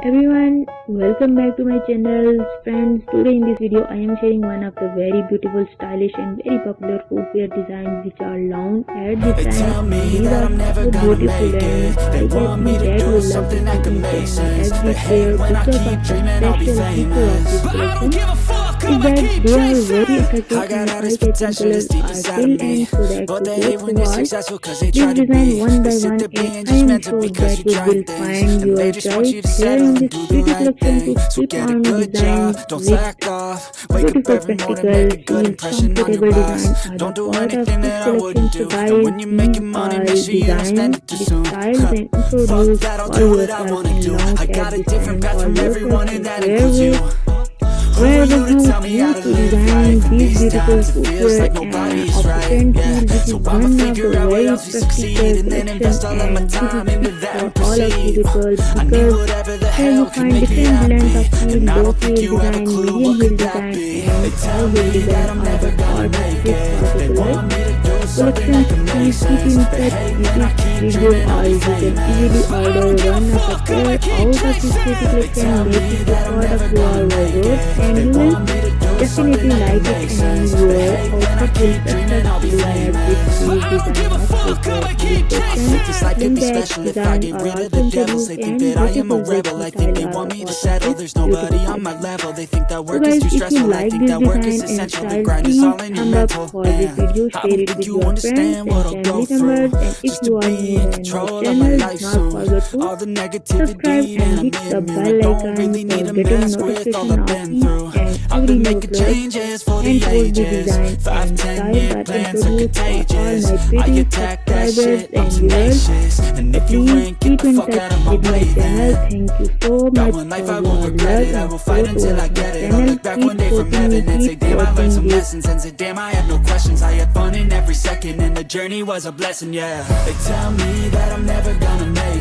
Everyone, welcome back to my channel. Friends, today in this video I am sharing one of the very beautiful, stylish and very popular footwear designs which are long at the time. These are so beautiful and I get me that you love something as we share pictures of the special feature of this collection is that they are very attractive and eye-catching colors are still and so that you go throughout this design one by one, and I am sure that you will find your choice here in this beauty collection to keep on design with beautiful, practical, feel comfortable design are the part of this collection. So guys, these are design, styles and introduce all yourself and launch at this time for yourself wherever you choose to design these beautiful footwear and option tool, which is one of the very practical collection, and this is for all of you people because here you find different blends of heel, low heel design, medium heel design and high heel design are the part of this particular collection. Please keep in touch with this video or you can easily order one of a pair out of this beauty collection, make it a part of your wardrobe and you will definitely like it and your outfit will perfectly match with this design of footwear. In that design are also introduced and beautiful versatile are beautiful. So guys, if you like this design and style, please thumb up for this video, share it with your friends and family members, and if you are new on my channel, don't forget to subscribe and hit the bell icon for getting notification of each and every new upload and post the design and style that introduced for all my pretty subscribers and viewers. Please keep in touch with my channel. Thank you so much for your love and support towards my channel. Keep supporting me, keep supporting this. And say damn, I had no questions, I had fun in every second and the journey was a blessing, yeah. They tell me that I'm never gonna make